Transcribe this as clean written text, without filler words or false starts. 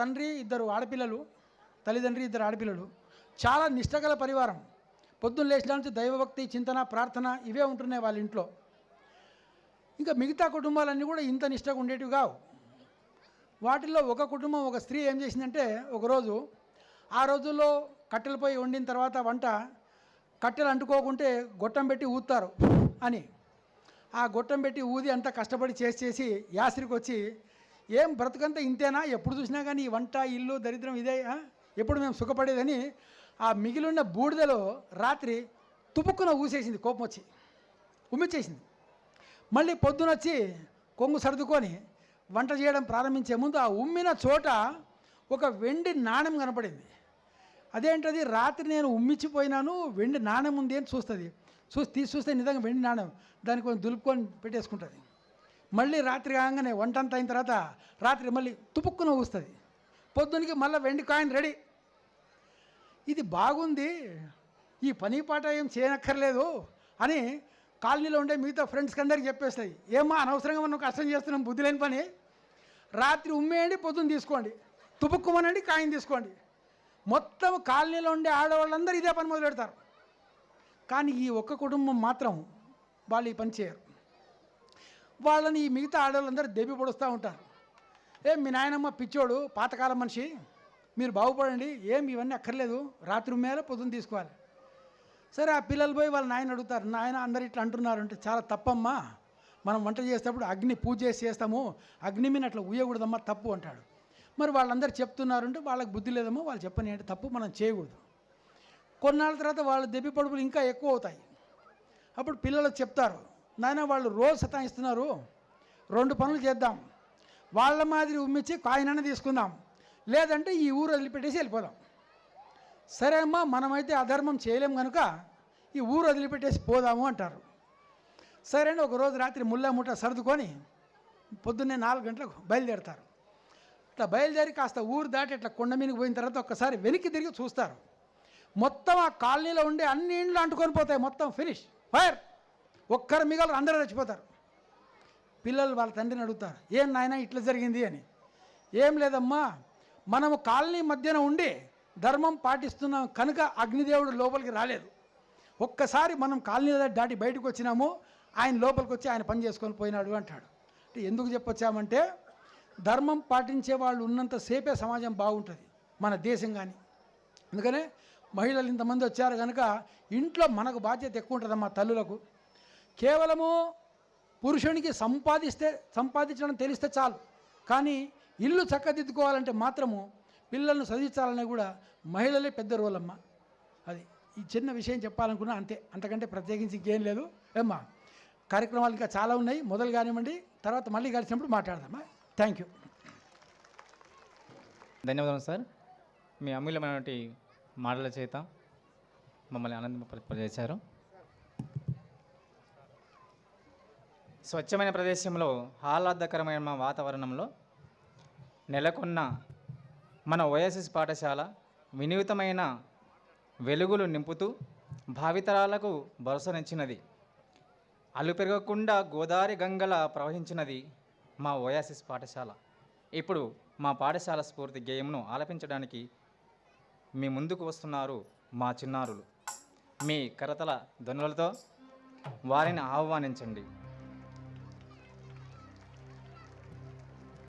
తండ్రి, ఇద్దరు ఆడపిల్లలు, తల్లిదండ్రి, ఇద్దరు ఆడపిల్లలు. చాలా నిష్టగల పరివారం. పొద్దున్న లేచిన నుంచి దైవభక్తి, చింతన, ప్రార్థన ఇవే ఉంటున్నాయి వాళ్ళ ఇంట్లో. ఇంకా మిగతా కుటుంబాలన్నీ కూడా ఇంత నిష్టగా ఉండేటివి కావు. వాటిల్లో ఒక కుటుంబం, ఒక స్త్రీ ఏం చేసిందంటే, ఒకరోజు ఆ రోజుల్లో కట్టెల పొయ్యి వండిన తర్వాత వంట కట్టెలు అంటుకోకుంటే గొట్టం పెట్టి ఊదుతారు అని. ఆ గొట్టం పెట్టి ఊది అంతా కష్టపడి చేసి యాసరికి వచ్చి, ఏం బ్రతుకంతా ఇంతేనా, ఎప్పుడు చూసినా కానీ ఈ వంట, ఇల్లు, దరిద్రం ఇదే, ఎప్పుడు మేము సుఖపడేదని ఆ మిగిలిన బూడిదలో రాత్రి తుపుక్కున ఊసేసింది. కోపం వచ్చి ఉమ్మిచ్చేసింది. మళ్ళీ పొద్దునొచ్చి కొంగు సర్దుకొని వంట చేయడం ప్రారంభించే ముందు ఆ ఉమ్మిన చోట ఒక వెండి నాణెం కనపడింది. అదేంటది, రాత్రి నేను ఉమ్మిచ్చిపోయినాను, వెండి నాణెం ఉంది అని చూస్తుంది. చూస్తే నిజంగా వెండి నాణెం. దాన్ని కొంచెం దులుపుకొని పెట్టేసుకుంటుంది. మళ్ళీ రాత్రి కాగానే వంట అంతా అయిన తర్వాత రాత్రి మళ్ళీ తుపుక్కున ఊస్తుంది. పొద్దునికి మళ్ళీ వెండి కాయిన్ రెడీ. ఇది బాగుంది, ఈ పని పాట ఏం చేయనక్కర్లేదు అని కాలనీలో ఉండే మిగతా ఫ్రెండ్స్కి అందరికీ చెప్పేస్తాయి. ఏమో అనవసరంగా మనం కష్టం చేస్తున్నాం, బుద్ధి లేని పని. రాత్రి ఉమ్మేయండి, పొద్దున్న తీసుకోండి, తుపుక్కుమనండి, కాయిన్ తీసుకోండి. మొత్తం కాలనీలో ఉండే ఆడవాళ్ళందరూ ఇదే పని మొదలు పెడతారు. కానీ ఈ ఒక్క కుటుంబం మాత్రం వాళ్ళు ఈ పని చేయరు. వాళ్ళని ఈ మిగతా ఆడవాళ్ళందరూ దెబ్బి పొడుస్తూ ఉంటారు. మీ నాయనమ్మ పిచ్చోడు, పాతకాలం మనిషి, మీరు బాగుపడండి, ఇవన్నీ అక్కర్లేదు, రాత్రి ఉమ్మేయాలి, పొద్దున్న తీసుకోవాలి. సరే, ఆ పిల్లలు పోయి వాళ్ళ నాయన అడుగుతారు, నాయన అందరు ఇట్లా అంటున్నారు అంటే, చాలా తప్పమ్మా, మనం వంట చేసేటప్పుడు అగ్ని పూజ చేసి చేస్తాము, అగ్ని మీద అట్లా ఉయ్యకూడదమ్మా, తప్పు అంటాడు. మరి వాళ్ళందరూ చెప్తున్నారంటే వాళ్ళకి బుద్ధి లేదమ్మా, వాళ్ళు చెప్పని అంటే తప్పు, మనం చేయకూడదు. కొన్నాళ్ళ తర్వాత వాళ్ళ దెబ్బి పొడుపులు ఇంకా ఎక్కువ అవుతాయి. అప్పుడు పిల్లలకు చెప్తారు, నాయన వాళ్ళు రోజు సతాయిస్తున్నారు, 2 పనులు చేద్దాం, వాళ్ళ మాదిరి ఉమ్మిచ్చి కాయినైనా తీసుకుందాం, లేదంటే ఈ ఊరు వదిలిపెట్టేసి వెళ్ళిపోదాం. సరే అమ్మా, మనమైతే అధర్మం చేయలేం కనుక ఈ ఊరు వదిలిపెట్టేసి పోదాము అంటారు. సరే అండి, ఒకరోజు రాత్రి ముళ్ళ ముఠ సర్దుకొని పొద్దున్నే 4 గంటలకు బయలుదేరుతారు. ఇట్లా బయలుదేరి కాస్త ఊరు దాటి ఇట్లా కొండ మీదకి పోయిన తర్వాత ఒక్కసారి వెనక్కి తిరిగి చూస్తారు. మొత్తం ఆ కాలనీలో ఉండే అన్ని ఇండ్లు అంటుకొని పోతాయి, మొత్తం ఫినిష్, ఫైర్, ఒక్కరు మిగలరు, అందరూ చచ్చిపోతారు. పిల్లలు వాళ్ళ తండ్రిని అడుగుతారు, ఏం నాయన ఇట్లా జరిగింది అని. ఏం లేదమ్మా, మనము కాలనీ మధ్యన ఉండి ధర్మం పాటిస్తున్నాం కనుక అగ్నిదేవుడు లోపలికి రాలేదు. ఒక్కసారి మనం కాలనీ దాటి బయటకు వచ్చినాము, ఆయన లోపలికి వచ్చి ఆయన పని చేసుకొని పోయినాడు అంటాడు. అంటే ఎందుకు చెప్పొచ్చామంటే, ధర్మం పాటించే వాళ్ళు ఉన్నంతసేపే సమాజం బాగుంటుంది, మన దేశం కానీ. అందుకనే మహిళలు ఇంతమంది వచ్చారు కనుక ఇంట్లో మనకు బాధ్యత ఎక్కువ ఉంటుందమ్మా తల్లులకు. కేవలము పురుషునికి సంపాదించడం తెలిస్తే చాలు, కానీ ఇల్లు చక్కదిద్దుకోవాలంటే మాత్రము పిల్లలను చదివించాలనే కూడా మహిళలే పెద్ద రోల్ అమ్మ. అది ఈ చిన్న విషయం చెప్పాలనుకున్నా, అంతే, అంతకంటే ప్రత్యేకించి ఇంకేం లేదు. ఏమ్మా, కార్యక్రమాలు ఇంకా చాలా ఉన్నాయి, మొదలు కానివ్వండి, తర్వాత మళ్ళీ కలిసినప్పుడు మాట్లాడదామా. Thank you. ధన్యవాదాలు సార్. మీ అమూల్యమైనటువంటి మాటల చేత మమ్మల్ని ఆనందింపజేశారు. స్వచ్ఛమైన ప్రదేశంలో, ఆహ్లాదకరమైన వాతావరణంలో నెలకొన్న మన ఓఎస్ఎస్ పాఠశాల వినూతమైన వెలుగులు నింపుతూ భావితరాలకు భరోసానిచ్చినది. అలు పెరగకుండా గోదావరి గంగల ప్రవహించినది మా ఓఎస్ఎస్ పాఠశాల. ఇప్పుడు మా పాఠశాల స్ఫూర్తి గేయంను ఆలపించడానికి మీ ముందుకు వస్తున్నారు మా చిన్నారులు. మీ కరతల ధ్వనులతో వారిని ఆహ్వానించండి.